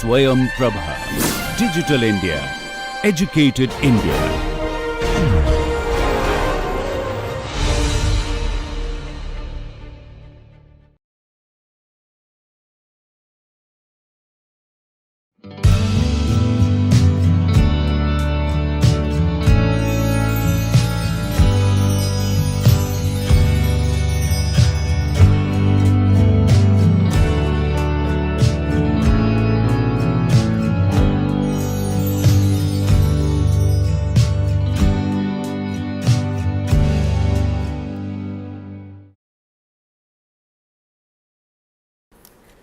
SwayamPrabha. Digital India. Educated India.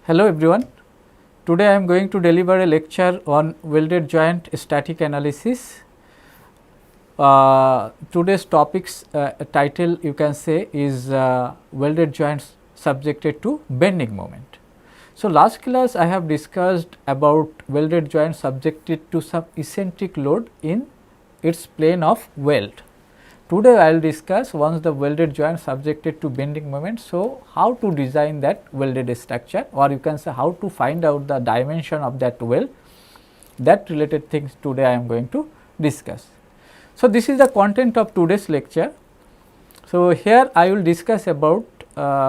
Hello everyone, today I am going to deliver a lecture on welded joint static analysis. Today's topics title you can say is welded joints subjected to bending moment. So, last class I have discussed about welded joint subjected to some eccentric load in its plane of weld. Today I will discuss once the welded joint subjected to bending moment. So, how to design that welded structure, or you can say how to find out the dimension of that weld, that related things today I am going to discuss. So, this is the content of today's lecture. So, here I will discuss about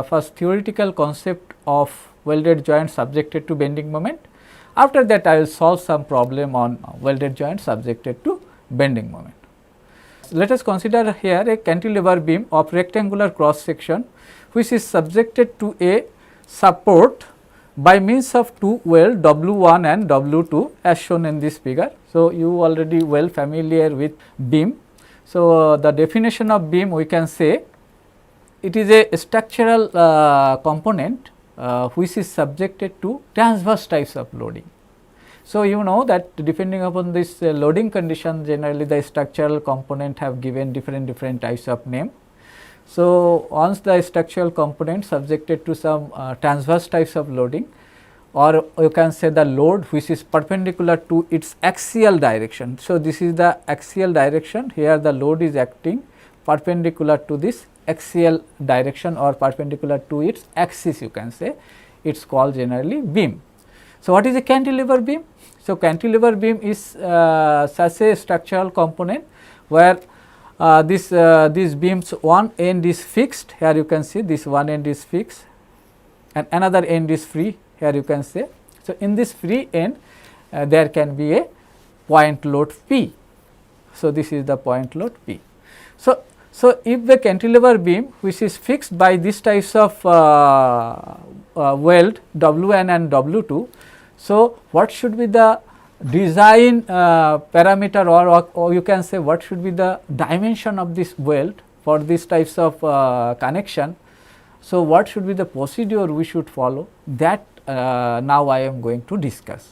first theoretical concept of welded joint subjected to bending moment. After that I will solve some problem on welded joint subjected to bending moment. Let us consider here a cantilever beam of rectangular cross section which is subjected to a support by means of two welds W1 and W2 as shown in this figure. So, you already well familiar with beam. So, the definition of beam we can say it is a structural component which is subjected to transverse types of loading. So, you know that depending upon this loading condition, generally the structural component have given different types of name. So, once the structural component subjected to some transverse types of loading, or you can say the load which is perpendicular to its axial direction. So, this is the axial direction, here the load is acting perpendicular to this axial direction or perpendicular to its axis, you can say, it is called generally beam. So, what is a cantilever beam? So, cantilever beam is such a structural component where these beams one end is fixed, here you can see this one end is fixed and another end is free, here you can say. So, in this free end there can be a point load P. So, this is the point load P. So, if the cantilever beam which is fixed by these types of weld W1 and W2, so what should be the design parameter, or you can say what should be the dimension of this weld for these types of connection. So, what should be the procedure we should follow, that now I am going to discuss.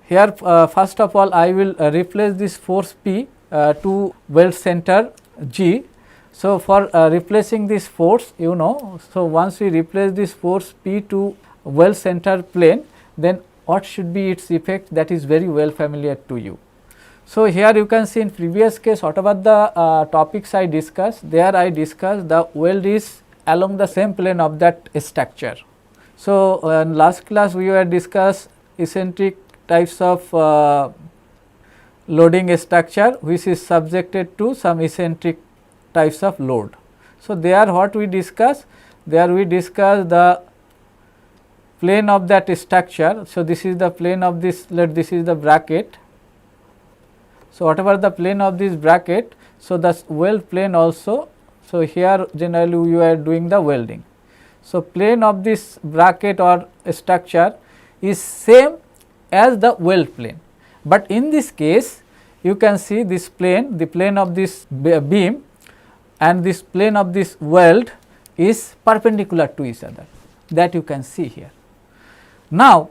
Here first of all I will replace this force P to weld center G. So, for replacing this force, you know, so once we replace this force P to weld center plane, then what should be its effect, that is very well familiar to you. So, here you can see in previous case whatever the topics I discussed, there I discussed the weld is along the same plane of that structure. So, in last class we were discussed eccentric types of loading structure which is subjected to some eccentric types of load. So, there what we discuss? There we discuss the plane of that structure. So, this is the plane of this, this is the bracket. So, whatever the plane of this bracket, so the weld plane also. So, here generally we are doing the welding. So, plane of this bracket or structure is same as the weld plane, but in this case you can see this plane, the plane of this beam and this plane of this weld is perpendicular to each other, that you can see here. Now,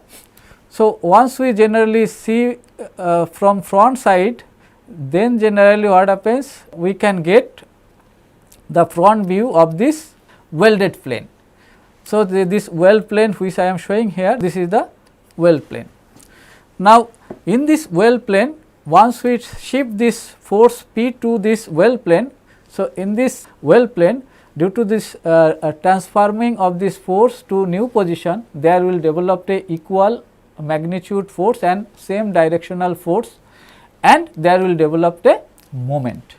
so once we generally see from front side, then generally what happens, we can get the front view of this welded plane. So, this weld plane which I am showing here, this is the weld plane. Now, in this weld plane, once we shift this force P to this weld plane, so in this weld plane, due to this transforming of this force to new position, there will develop a equal magnitude force and same directional force, and there will develop a moment.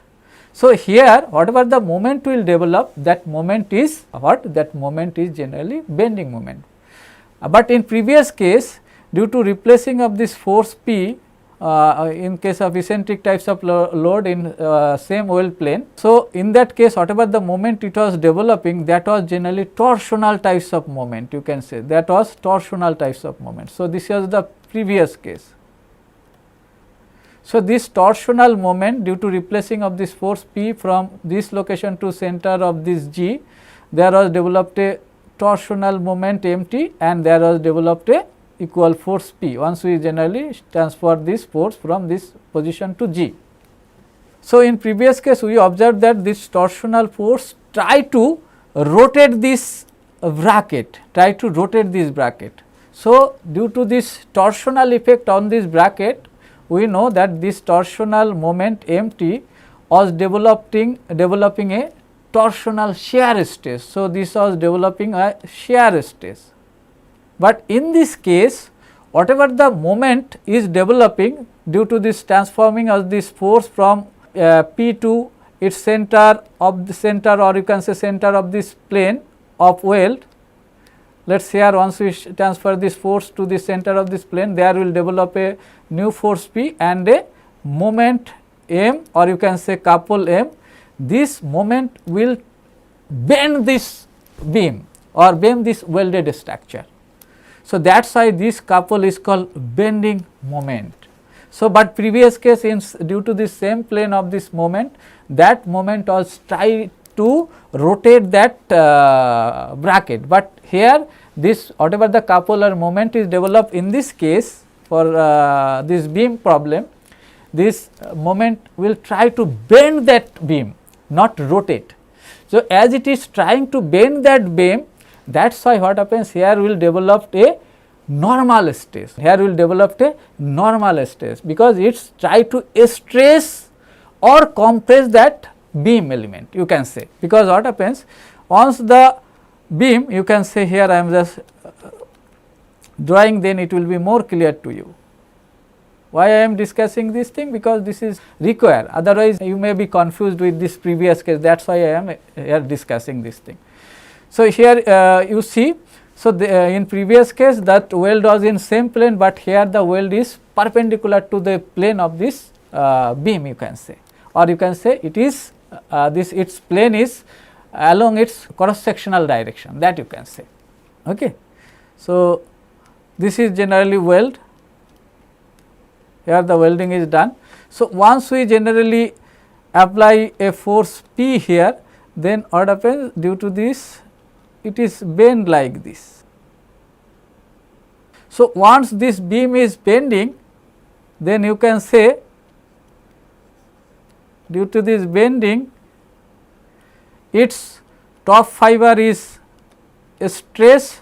So, here whatever the moment will develop, that moment is what? That moment is generally bending moment. But in previous case, due to replacing of this force P in case of eccentric types of load in same weld plane. So, in that case whatever the moment it was developing, that was generally torsional types of moment, you can say that was torsional types of moment. So, this was the previous case. So, this torsional moment due to replacing of this force P from this location to center of this G, there was developed a torsional moment MT and there was developed a equal force P once we generally transfer this force from this position to G. So, in previous case we observed that this torsional force try to rotate this bracket, So, due to this torsional effect on this bracket, we know that this torsional moment MT was developing a torsional shear stress. So, this was developing a shear stress. But in this case, whatever the moment is developing due to this transforming of this force from P to its center of the center, or you can say center of this plane of weld. Let us here once we transfer this force to the center of this plane, there will develop a new force P and a moment M, or you can say couple M. This moment will bend this beam or bend this welded structure. So, that is why this couple is called bending moment. So, but previous case in due to the same plane of this moment, that moment was try to rotate that bracket, but here this whatever the couple or moment is developed in this case for this beam problem, this moment will try to bend that beam, not rotate. So, as it is trying to bend that beam, that is why what happens here will develop a normal stress, because it is try to stress or compress that beam element, you can say, because what happens once the beam, you can say here I am just drawing, then it will be more clear to you. Why I am discussing this thing? Because this is required, otherwise you may be confused with this previous case, that is why I am here discussing this thing. So, here you see, so in previous case that weld was in same plane, but here the weld is perpendicular to the plane of this beam, you can say, or you can say it is this its plane is along its cross sectional direction, that you can say. Okay. So, this is generally weld, here the welding is done. So, once we generally apply a force P here, then what happens due to this it is bend like this. So, once this beam is bending, then you can say due to this bending its top fiber is stressed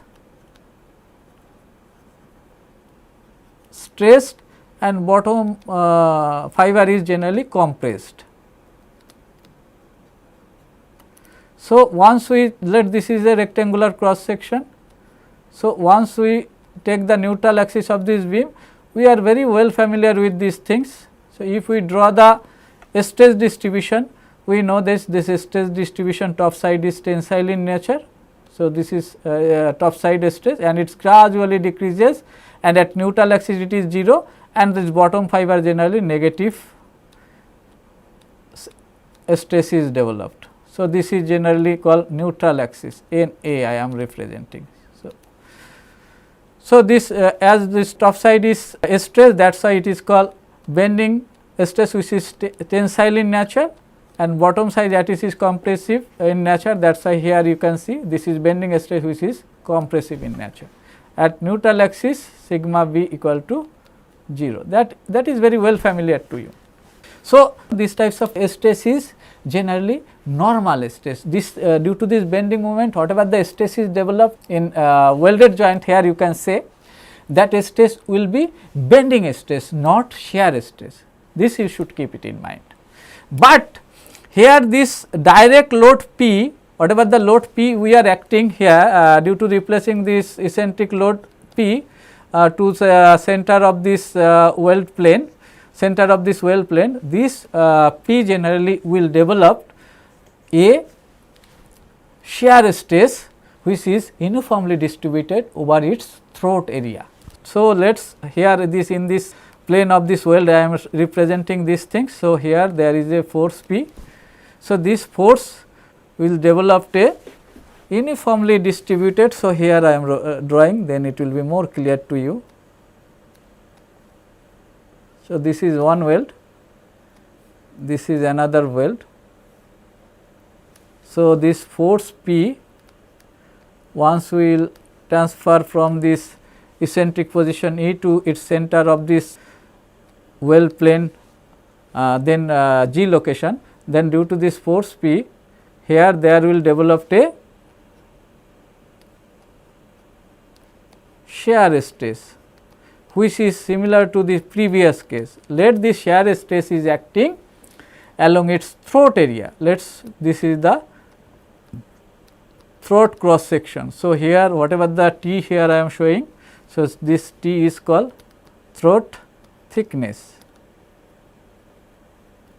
and bottom fiber is generally compressed. So, once we let this is a rectangular cross section. So, once we take the neutral axis of this beam, we are very well familiar with these things. So, if we draw the stress distribution, we know this stress distribution top side is tensile in nature. So, this is top side stress and it gradually decreases, and at neutral axis it is 0, and this bottom fiber generally negative stress is developed. So, this is generally called neutral axis, NA I am representing. So, this as this top side is stress, that is why it is called bending stress, which is tensile in nature, and bottom side that is compressive in nature, that is why here you can see this is bending stress which is compressive in nature. At neutral axis sigma b equal to 0, that is very well familiar to you. So, these types of stress is generally normal stress. This due to this bending moment, whatever the stress is developed in welded joint, here you can say that stress will be bending stress, not shear stress. This you should keep it in mind. But here this direct load P, whatever the load P we are acting here due to replacing this eccentric load P, to center of this weld plane, this P generally will develop a shear stress which is uniformly distributed over its throat area. So, let us here this in this plane of this weld I am representing these things. So, here there is a force P. So, this force will develop a uniformly distributed. So, here I am drawing, then it will be more clear to you. So, this is one weld, this is another weld. So, this force P once we will transfer from this eccentric position E to its center of this weld plane, then G location, then due to this force P, here there will develop a shear stress which is similar to the previous case. Let this shear stress is acting along its throat area. This is the throat cross section. So, here whatever the T here I am showing, so this T is called throat thickness.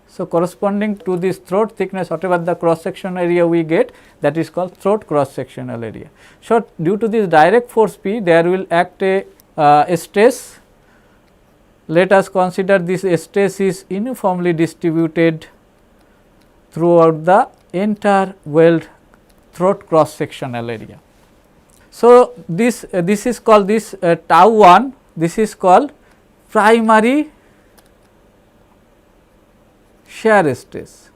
So, corresponding to this throat thickness, whatever the cross section area we get, that is called throat cross sectional area. So, due to this direct force P, there will act a stress. Let us consider this stress is uniformly distributed throughout the entire weld throat cross sectional area. So, this is called this tau 1, this is called primary shear stress.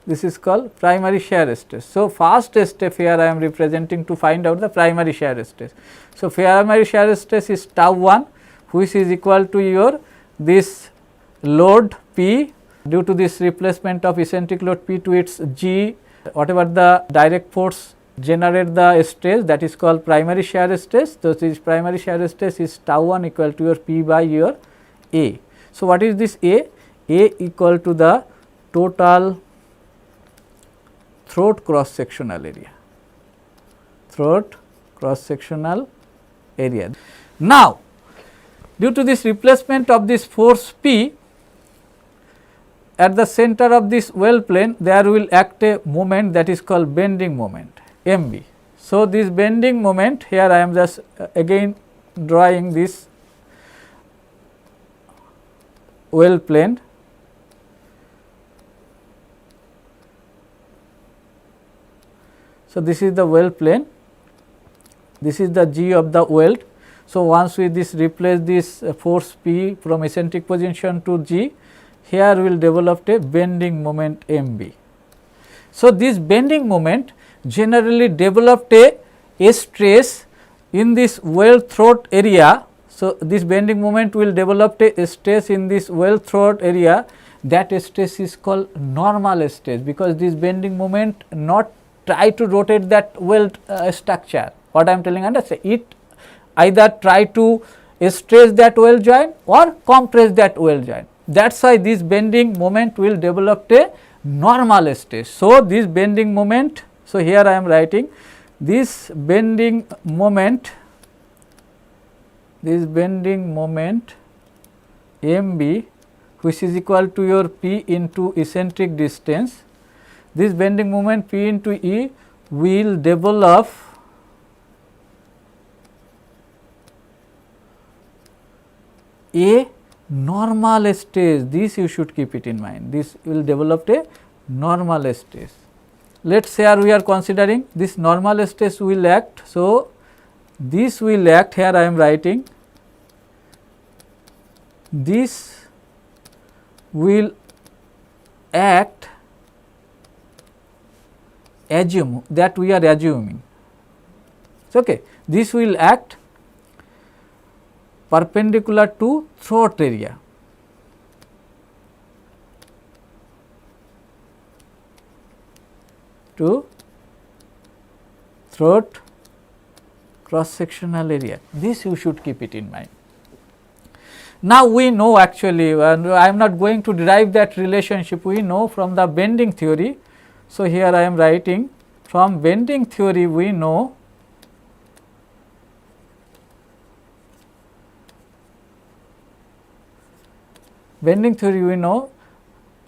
This is called primary shear stress. So, first step here I am representing to find out the primary shear stress. So, primary shear stress is tau 1, which is equal to your this load P due to this replacement of eccentric load P to its G, whatever the direct force generate the stress, that is called primary shear stress. So, this primary shear stress is tau 1 equal to your P by your A. So, what is this A? A equal to the total throat cross sectional area, Now, due to this replacement of this force P at the center of this weld plane, there will act a moment that is called bending moment, MB. So, this bending moment, here I am just again drawing this weld plane. So, this is the weld plane, this is the G of the weld. So, once we replace this force P from eccentric position to G, here will develop a bending moment MB. So, this bending moment generally developed a stress in this weld throat area. So, this bending moment will develop a stress in this weld throat area, that stress is called normal stress, because this bending moment not try to rotate that weld structure. What I am telling, understand, it either try to stress that weld joint or compress that weld joint. That is why this bending moment will develop a normal stress. So, this bending moment, so here I am writing this bending moment MB, which is equal to your P into eccentric distance. This bending moment P into E will develop a normal stress. This you should keep it in mind, this will develop a normal stress. Let us say we are considering this normal stress will act. So, this will act, here I am writing, this will act, assume that we are assuming, okay. This will act perpendicular to throat area, to throat cross sectional area. This you should keep it in mind. Now, we know actually, I am not going to derive that relationship, we know from the bending theory. So, here I am writing from bending theory we know bending theory we know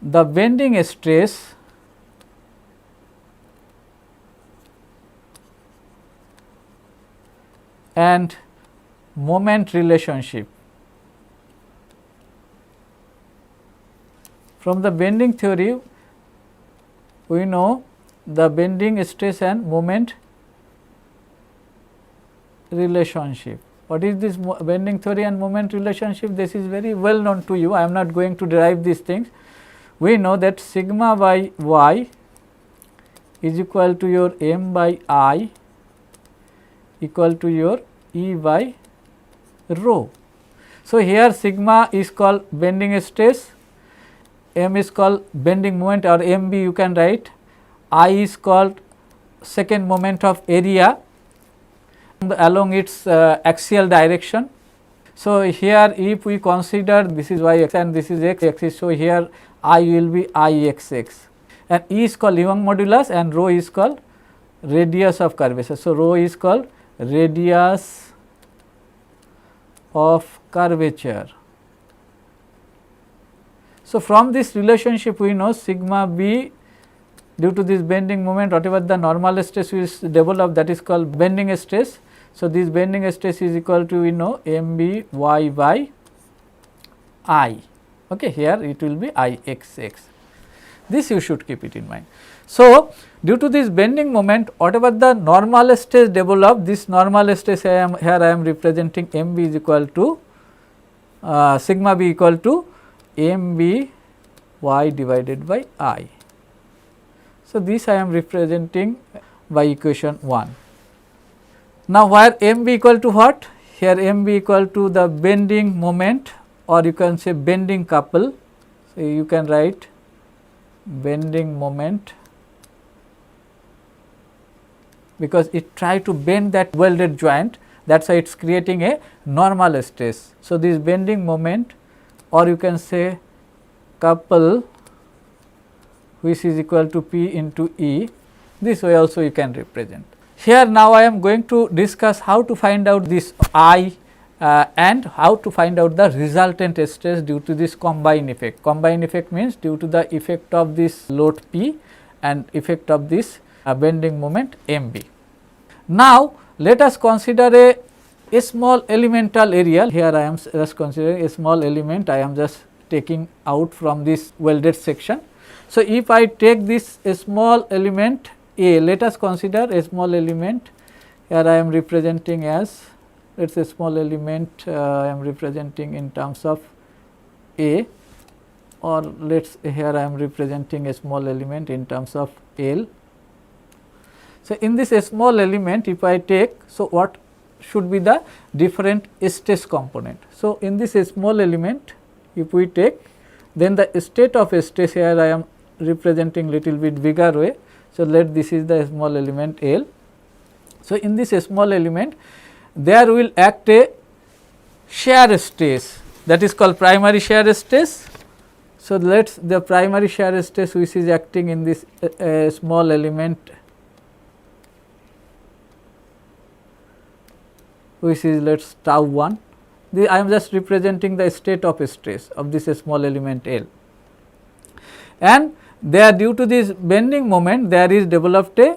the bending stress and moment relationship. From the bending theory we know the bending stress and moment relationship. What is this bending theory and moment relationship? This is very well known to you. I am not going to derive these things. We know that sigma by y is equal to your m by I equal to your E by rho. So, here sigma is called bending stress, m is called bending moment or mb you can write, I is called second moment of area along its axial direction. So, here if we consider this is y and this is x axis, so here I will be I x x and E is called Young modulus and rho is called radius of curvature. So, rho is called radius of curvature. So, from this relationship we know sigma b due to this bending moment whatever the normal stress is developed, that is called bending stress. So, this bending stress is equal to we know m b y by I. Okay, here it will be I x x. This you should keep it in mind. So, due to this bending moment whatever the normal stress developed, this normal stress here I am representing m b is equal to sigma b equal to m b y divided by I. So, this I am representing by equation 1. Now, where m b equal to what? Here m b equal to the bending moment or you can say bending couple. So, you can write bending moment because it try to bend that welded joint, that is why it is creating a normal stress. So, this bending moment or you can say couple which is equal to P into E, this way also you can represent. Here now I am going to discuss how to find out this I and how to find out the resultant stress due to this combined effect. Combined effect means due to the effect of this load P and effect of this bending moment M B. Now, let us consider a small elemental area. Here I am just considering a small element, I am just taking out from this welded section. So, if I take this a small element A, let us consider a small element, here I am representing as let us say small element I am representing in terms of A, or let us here I am representing a small element in terms of L. So, in this small element if I take, so what should be the different stress component. So, in this small element if we take, then the state of stress here I am representing little bit bigger way. So, let this is the small element L. So, in this small element there will act a shear stress, that is called primary shear stress. So, let us the primary shear stress which is acting in this small element which is let us tau 1. I am just representing the state of stress of this small element L, and there due to this bending moment there is developed a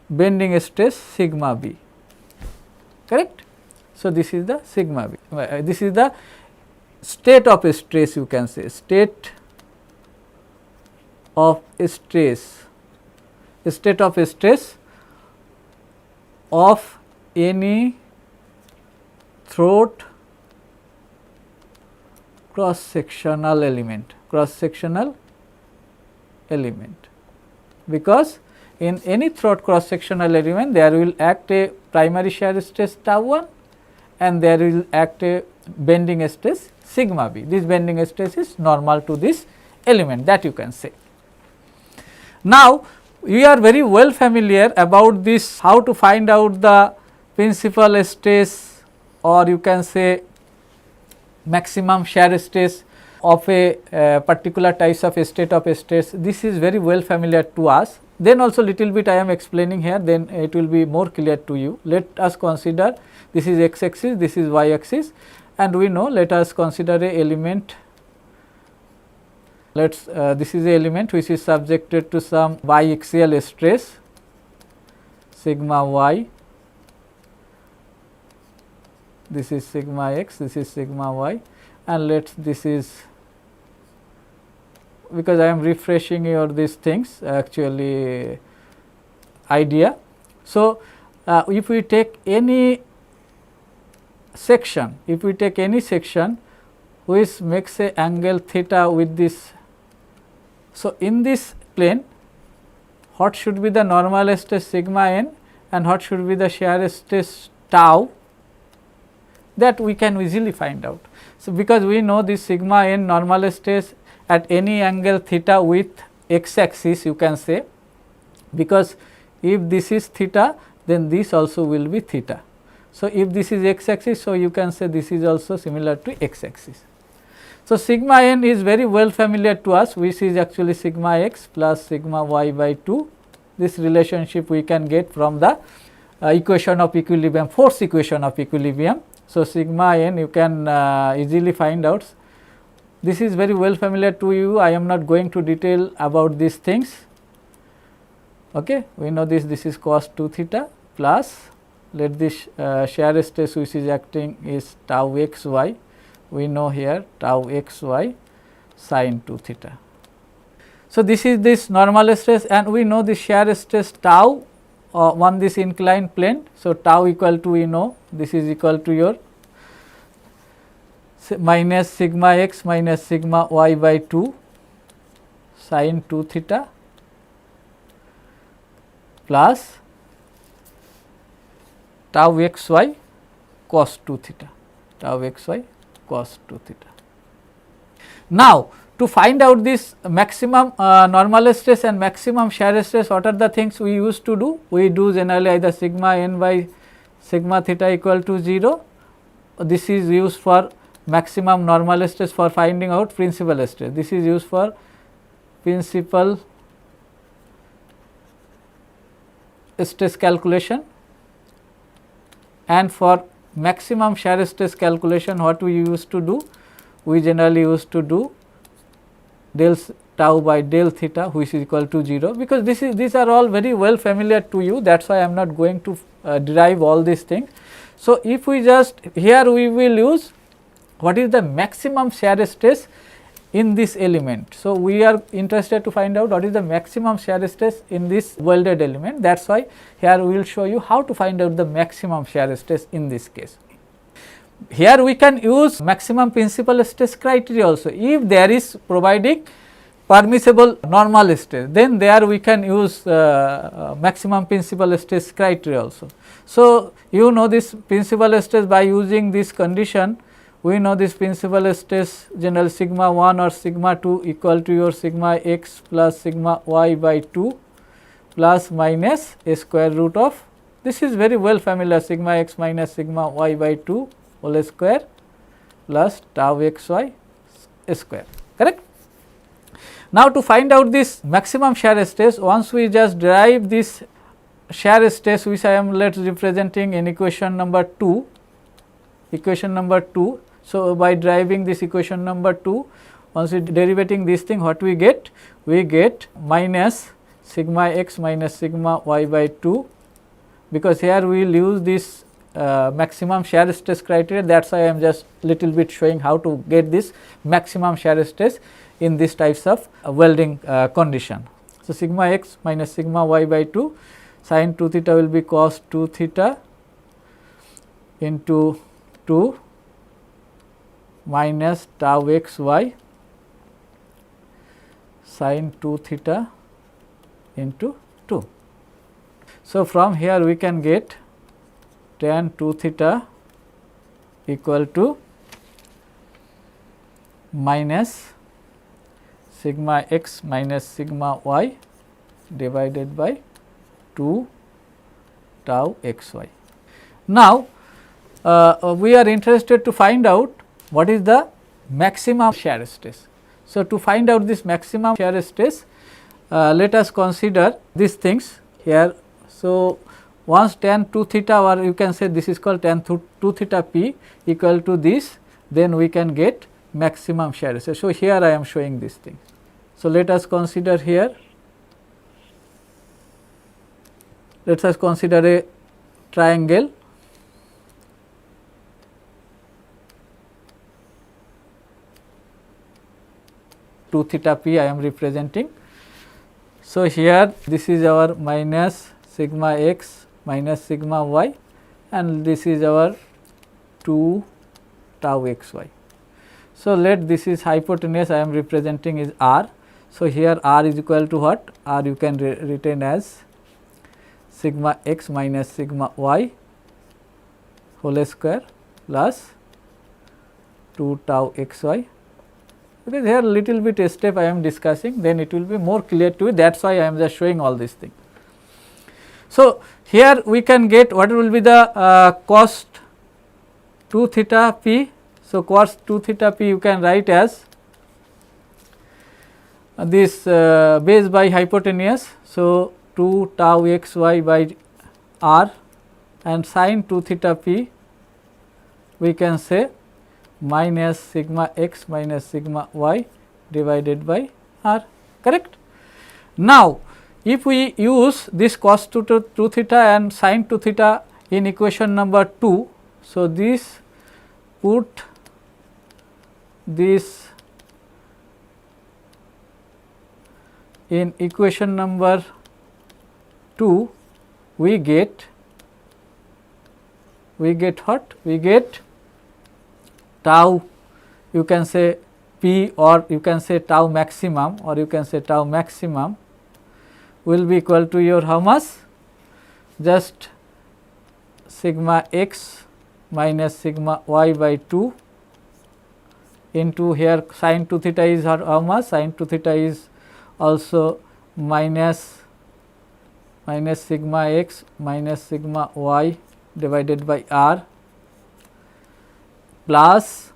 bending stress sigma b, correct. So, this is the sigma b, this is the state of stress, you can say state of stress, state of stress of any throat cross sectional element, because in any throat cross sectional element there will act a primary shear stress tau 1 and there will act a bending stress sigma b. This bending stress is normal to this element, that you can say. Now, we are very well familiar about this, how to find out the principal stress or you can say maximum shear stress of a particular types of state of stress. This is very well familiar to us. Then also little bit I am explaining here, then it will be more clear to you. Let us consider this is x axis, this is y axis, and we know, let us consider a element, this is a element which is subjected to some biaxial stress sigma y, this is sigma x, this is sigma y, and this is, because I am refreshing your these things actually idea. So, if we take any section, which makes a angle theta with this, so in this plane what should be the normal stress sigma n and what should be the shear stress tau, that we can easily find out. So, because we know this sigma n normal stress at any angle theta with x axis, you can say, because if this is theta, then this also will be theta. So, if this is x axis, so you can say this is also similar to x axis. So, sigma n is very well familiar to us, which is actually sigma x plus sigma y by 2. This relationship we can get from the equation of equilibrium, force equation of equilibrium. So, sigma n you can easily find out. This is very well familiar to you. I am not going to detail about these things. Okay. We know this is cos 2 theta plus, let this shear stress which is acting is tau x y. We know here tau x y sin 2 theta. So, this is this normal stress, and we know the shear stress tau on this inclined plane. So, tau equal to, we know this is equal to your minus sigma x minus sigma y by 2 sin 2 theta plus tau x y cos 2 theta, tau x y cos 2 theta. Now, to find out this maximum normal stress and maximum shear stress, what are the things we used to do? We do generally either sigma n by sigma theta equal to 0. This is used for maximum normal stress for finding out principal stress. This is used for principal stress calculation, and for maximum shear stress calculation, what we used to do? We generally used to do del tau by del theta, which is equal to 0, because these are all very well familiar to you. That is why I am not going to derive all these things. So, if we just here we will use what is the maximum shear stress in this element. So, we are interested to find out what is the maximum shear stress in this welded element. That is why here we will show you how to find out the maximum shear stress in this case. Here we can use maximum principal stress criteria also. If there is providing permissible normal stress, then there we can use maximum principal stress criteria also. So, you know this principal stress by using this condition. We know this principal stress general sigma 1 or sigma 2 equal to your sigma x plus sigma y by 2 plus minus a square root of, this is very well familiar, sigma x minus sigma y by 2 whole square plus tau x y square, correct. Now, to find out this maximum shear stress, once we just derive this shear stress, which I am representing in equation number 2, So, by deriving this equation number 2, once we derivating this thing, what we get? We get minus sigma x minus sigma y by 2, because here we will use this maximum shear stress criteria. That is why I am just little bit showing how to get this maximum shear stress in this types of welding condition. So, sigma x minus sigma y by 2 sin 2 theta will be cos 2 theta into 2 minus tau x y sin 2 theta into 2. So, from here we can get tan 2 theta equal to minus sigma x minus sigma y divided by 2 tau x y. Now, we are interested to find out what is the maximum shear stress. So, to find out this maximum shear stress, let us consider these things here. So, once tan 2 theta, or you can say this is called tan 2 theta p equal to this, then we can get maximum shear stress. So, here I am showing this thing. So, let us consider here, let us consider a triangle. Two theta p I am representing. So, here this is our minus sigma x minus sigma y, and this is our 2 tau x y. So, let this is hypotenuse I am representing is r. So, here r is equal to what? R you can retain as sigma x minus sigma y whole square plus 2 tau x y. Because here little bit a step I am discussing, then it will be more clear to you, that is why I am just showing all these things. So, here we can get what will be the cos 2 theta p. So, cos 2 theta p you can write as this base by hypotenuse. So, 2 tau x y by r, and sin 2 theta p we can say minus sigma x minus sigma y divided by r, correct. Now, if we use this cos 2 theta and sin 2 theta in equation number 2, so this put this in equation number 2, we get what? We get tau, you can say p, or you can say tau maximum, or you can say tau maximum will be equal to your how much? Just sigma x minus sigma y by 2 into here sin 2 theta is how much? Sin 2 theta is also minus sigma x minus sigma y divided by r plus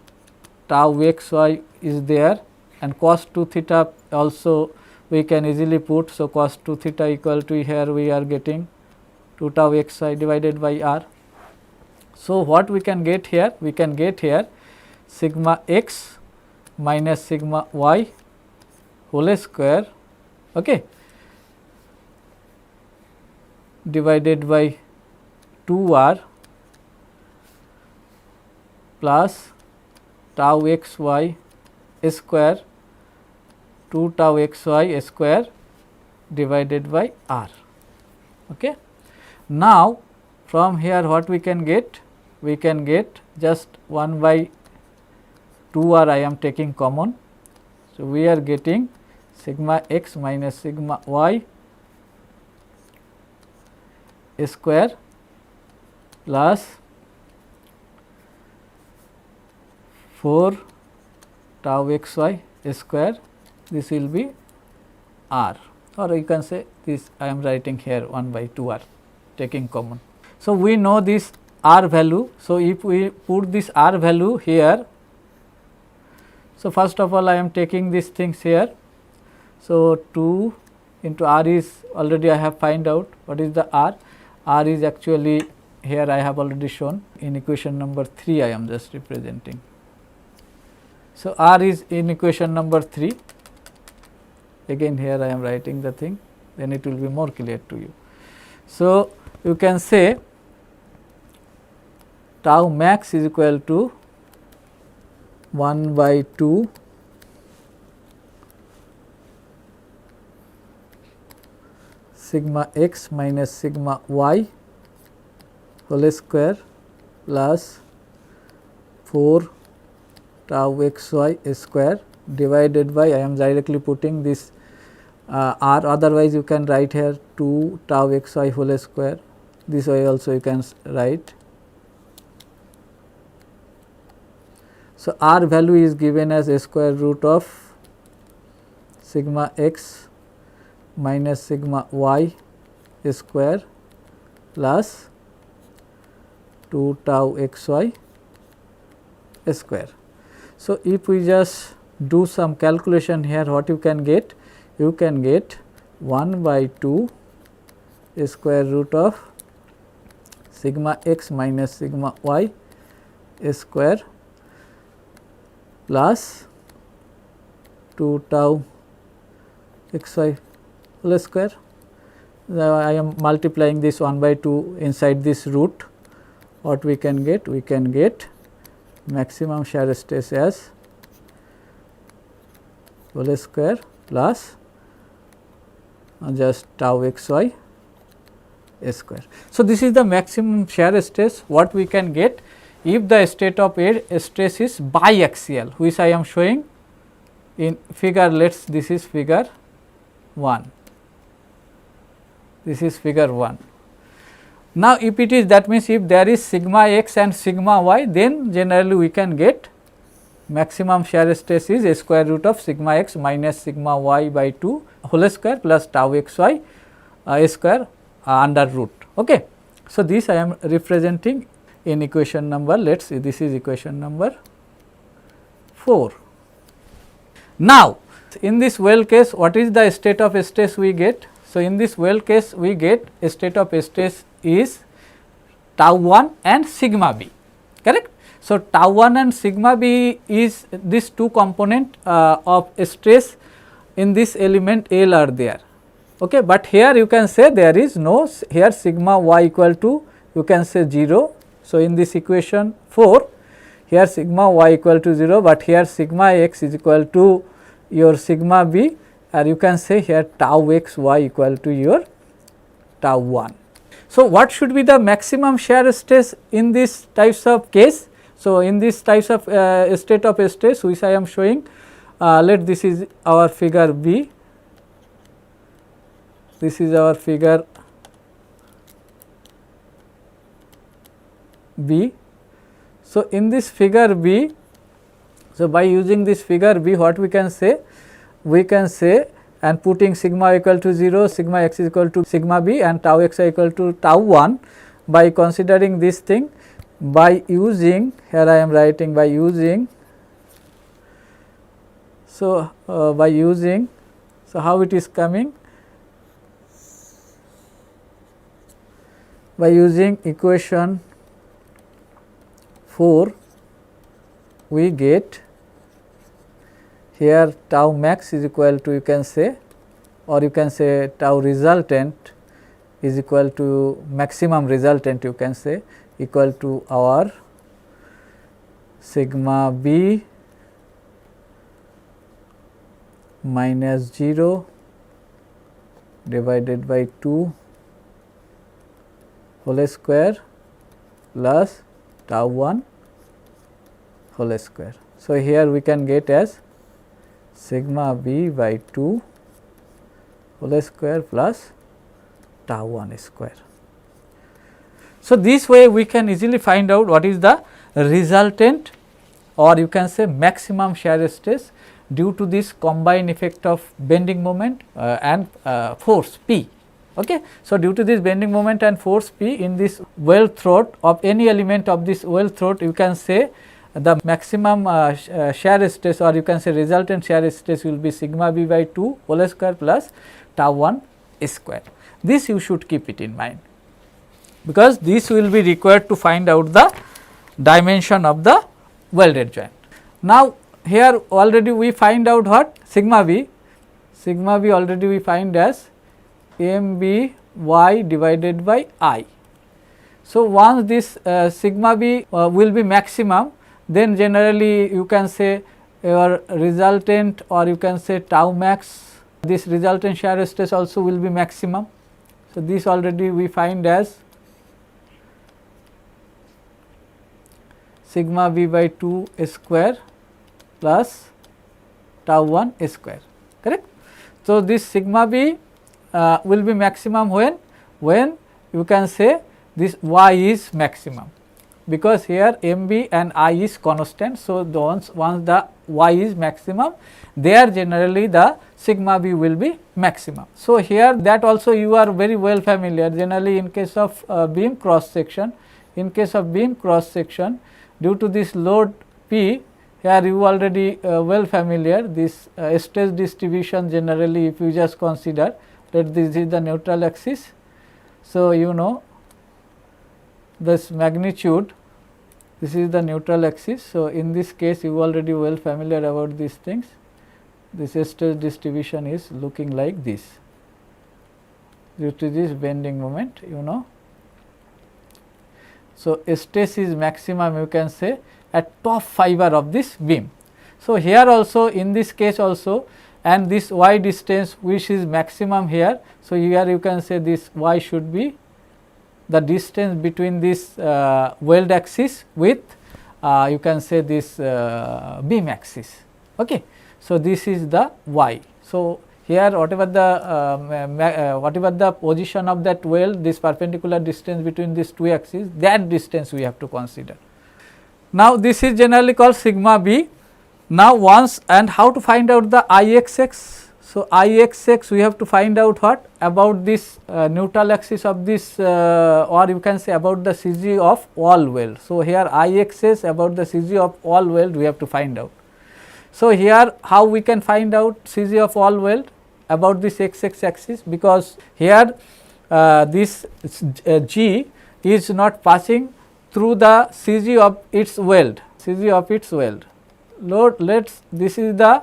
tau x y is there, and cos 2 theta also we can easily put. So, cos 2 theta equal to, here we are getting 2 tau x y divided by r. So, what we can get here? We can get here sigma x minus sigma y whole square, okay, divided by 2r plus tau x y square 2 tau x y square divided by r. Okay. Now, from here what we can get? We can get just 1 by 2r I am taking common. So, we are getting sigma x minus sigma y square plus 4 tau x y square, this will be r, or you can say this I am writing here 1 by 2r taking common. So, we know this r value. So, if we put this r value here, so first of all I am taking these things here. So, 2 into r is already I have find out what is the r. R is actually here I have already shown in equation number 3 I am just representing. So, r is in equation number 3, again here I am writing the thing, then it will be more clear to you. So, you can say tau max is equal to 1 by 2 sigma x minus sigma y whole square plus 4 tau x y square divided by, I am directly putting this r, otherwise you can write here 2 tau x y whole square, this way also you can write. So, r value is given as a square root of sigma x minus sigma y square plus 2 tau x y square. So, if we just do some calculation here, what you can get? You can get 1 by 2 square root of sigma x minus sigma y square plus 2 tau xy whole square. I am multiplying this 1 by 2 inside this root. What we can get? We can get maximum shear stress as whole square plus just tau xy square. So, this is the maximum shear stress what we can get if the state of stress is biaxial, which I am showing in figure. This is figure 1. This is figure 1. Now, if it is, that means if there is sigma x and sigma y, then generally we can get maximum shear stress is a square root of sigma x minus sigma y by 2 whole square plus tau xy square under root. Okay. So, this I am representing in equation number, let us see, this is equation number 4. Now, in this well case, what is the state of stress we get? So, in this well case we get a state of stress is tau 1 and sigma b, correct. So, tau 1 and sigma b is this two component of stress in this element L are there, okay. But here you can say there is no, here sigma y equal to you can say 0. So, in this equation 4 here sigma y equal to 0, but here sigma x is equal to your sigma b, or you can say here tau x y equal to your tau 1. So, what should be the maximum shear stress in this types of case? So, in this types of state of stress which I am showing, let this is our figure B, this is our figure B. So, in this figure B, so by using this figure B, what we can say? We can say, and putting sigma equal to 0, sigma x is equal to sigma b and tau x equal to tau 1, by considering this thing, by using, here I am writing by using, so by using, so how it is coming? By using equation 4, we get here tau max is equal to, you can say, or you can say tau resultant is equal to maximum resultant, you can say, equal to our sigma b minus 0 divided by 2 whole square plus tau 1 whole square. So, here we can get as sigma b by 2 whole square plus tau 1 square. So, this way we can easily find out what is the resultant, or you can say maximum shear stress due to this combined effect of bending moment and force P. Okay. So, due to this bending moment and force P in this weld throat of any element of this weld throat, you can say the maximum shear stress, or you can say resultant shear stress will be sigma b by 2 whole square plus tau 1 square. This you should keep it in mind, because this will be required to find out the dimension of the welded joint. Now, here already we find out what? Sigma b already we find as m b y divided by I. So, once this sigma b will be maximum, then generally you can say your resultant, or you can say tau max, this resultant shear stress also will be maximum. So, this already we find as sigma b by 2 square plus tau 1 square, correct. So, this sigma b will be maximum when you can say this y is maximum, because here m b and I is constant. So, once the y is maximum, there generally the sigma b will be maximum. So, here that also you are very well familiar, generally in case of beam cross section, due to this load P, here you already well familiar, this stress distribution generally if you just consider that this is the neutral axis. So, you know this magnitude This is the neutral axis. So, in this case you already well familiar about these things. This stress distribution is looking like this due to this bending moment, you know. So, stress is maximum, you can say, at top fiber of this beam. So, here also in this case also, and this y distance which is maximum here. So, here you can say this y should be the distance between this weld axis with you can say this beam axis. Okay. So, this is the y. So, here whatever the position of that weld, this perpendicular distance between these two axes, that distance we have to consider. Now, this is generally called sigma b. Now, once, and how to find out the Ixx? So, Ixx we have to find out what about this neutral axis of this or you can say about the CG of all weld. So, here Ixx about the CG of all weld we have to find out. So, here how we can find out CG of all weld about this x axis, because here this G is not passing through the CG of its weld, this is the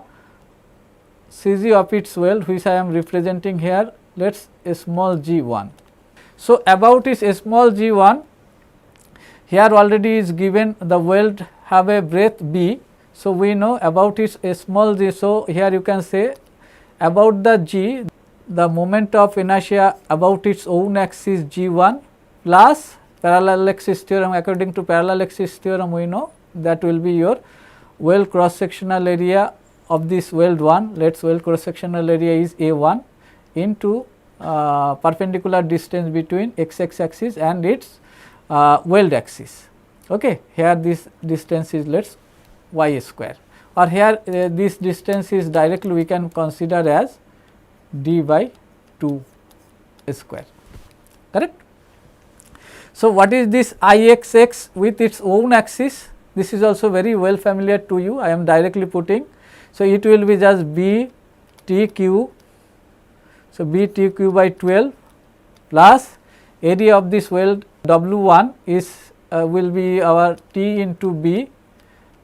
CG of its weld which I am representing here, let us small g1. So, about its small g1, here already is given the weld have a breadth b. So, we know about its small g. So, here you can say about the g, the moment of inertia about its own axis g1 plus parallel axis theorem. According to parallel axis theorem, we know that will be your weld cross sectional area of this weld 1. Let us weld cross sectional area is A1 into perpendicular distance between x axis and its weld axis. Okay. Here this distance is let us y square, or here this distance is directly we can consider as d by 2 square, correct. So, what is this Ixx with its own axis? This is also very well familiar to you, I am directly putting. So, it will be just b t q. So, b t q by 12 plus area of this weld W1 is will be our t into b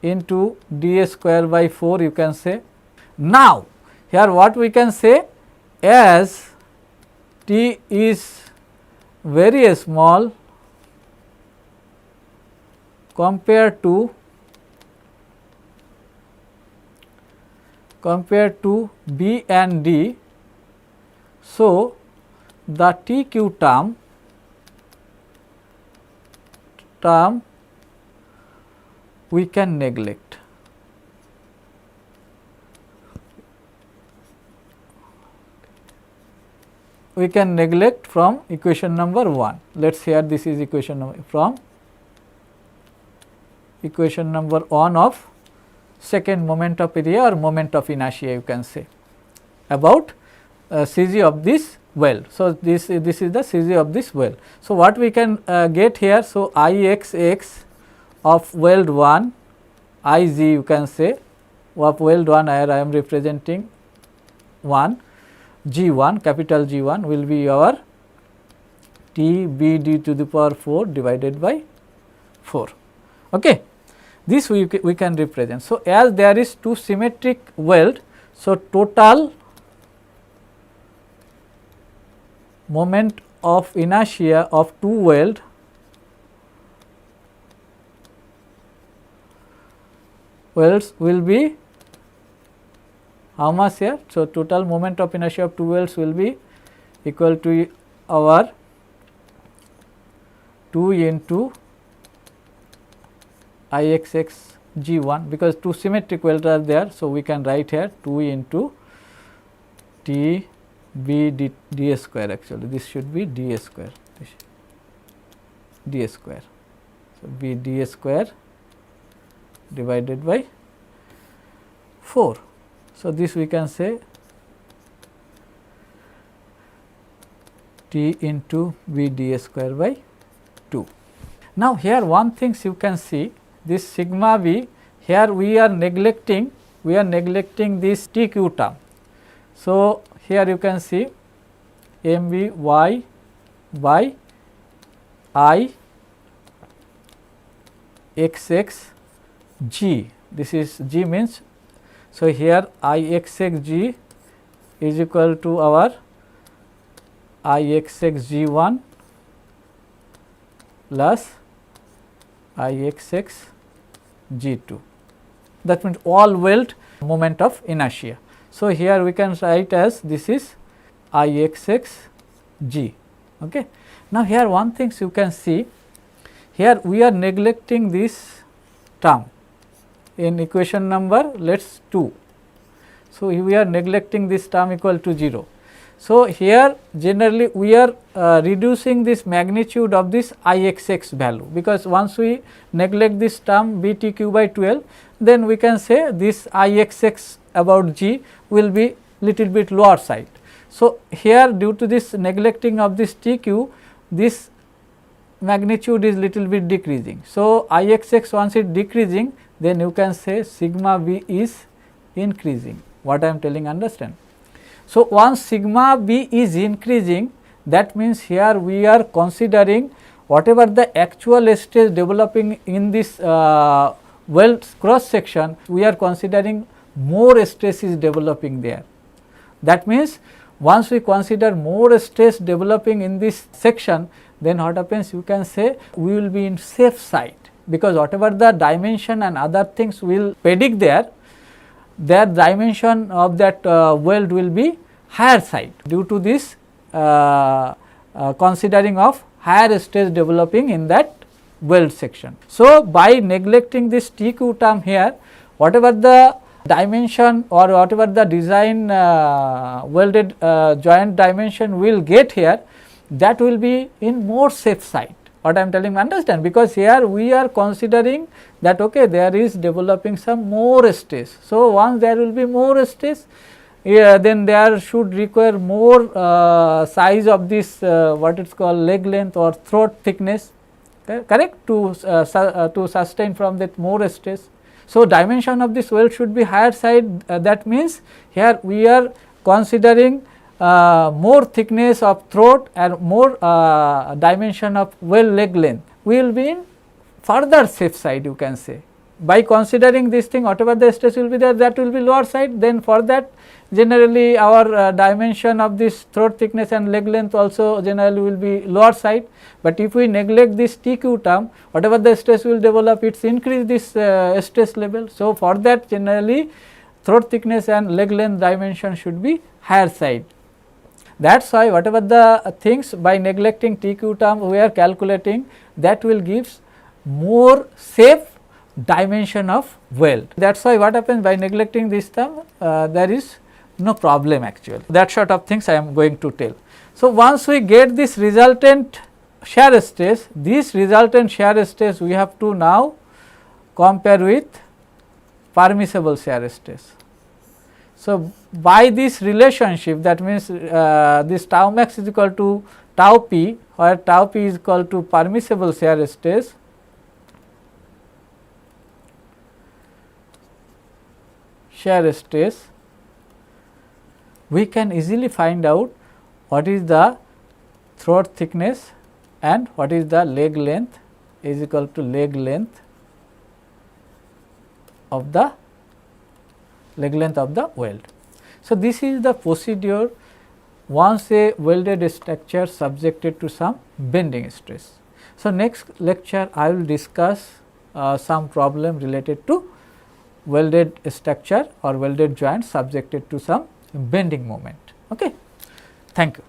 into d square by 4, you can say. Now, here what we can say, as t is very small compared to b and d. So, the TQ term we can neglect. We can neglect from equation number 1. Let us here this is equation number from equation number 1 of second moment of area or moment of inertia, you can say, about CG of this weld. So, this is the CG of this weld. So, what we can get here? So, Ixx of weld 1, Ig you can say of weld 1, here I am representing 1, G1 capital G1 will be our T b d to the power 4 divided by 4. Okay. This we can represent. So, as there is two symmetric weld, so total moment of inertia of two weld welds will be how much here? So, total moment of inertia of two welds will be equal to our 2 into Ixx G1, because two symmetric welds are there. So, we can write here 2 into T b d square, actually this should be d square, d square. So, b d square divided by 4. So, this we can say T into b d square by 2. Now, here one things you can see, this sigma b, here we are neglecting this TQ term. So, here you can see mb y by I xx g, this is g means, so here Ixx g is equal to our Ixx g1 plus Ixx g2, that means all weld moment of inertia. So, here we can write as this is Ixx g. Okay. Now, here one thing you can see, here we are neglecting this term in equation number let us 2. So, we are neglecting this term equal to 0. So, here generally we are reducing this magnitude of this Ixx value, because once we neglect this term BTQ by 12, then we can say this Ixx about g will be little bit lower side. So, here due to this neglecting of this TQ, this magnitude is little bit decreasing. So, Ixx once it decreasing, then you can say sigma b is increasing. What I am telling, understand? So, once sigma b is increasing, that means here we are considering whatever the actual stress developing in this weld cross section, we are considering more stress is developing there. That means, once we consider more stress developing in this section, then what happens, you can say we will be in safe side, because whatever the dimension and other things will predict there, their dimension of that weld will be higher side due to this considering of higher stress developing in that weld section. So, by neglecting this TQ term here, whatever the dimension or whatever the design welded joint dimension will get here, that will be in more safe side. What I am telling, understand, because here we are considering that okay, there is developing some more stress. So, once there will be more stress, then there should require more size of this what it is called leg length or throat thickness, correct, to sustain from that more stress. So, dimension of this weld should be higher side, that means here we are considering more thickness of throat and more dimension of weld leg length. We will be in further safe side, you can say. By considering this thing, whatever the stress will be there, that will be lower side, then for that generally our dimension of this throat thickness and leg length also generally will be lower side. But if we neglect this TQ term, whatever the stress will develop, it increase this stress level. So, for that generally throat thickness and leg length dimension should be higher side. That is why whatever the things by neglecting TQ term we are calculating, that will gives more safe dimension of weld. That is why what happens by neglecting this term, there is no problem actually. That sort of things I am going to tell. So, once we get this resultant shear stress, this resultant shear stress we have to now compare with permissible shear stress. So, by this relationship, that means this tau max is equal to tau p, where tau p is equal to permissible shear stress, we can easily find out what is the throat thickness and what is the leg length is equal to leg length of the weld. So, this is the procedure once a welded structure subjected to some bending stress. So, next lecture I will discuss some problem related to welded structure or welded joint subjected to some bending moment. Okay. Thank you.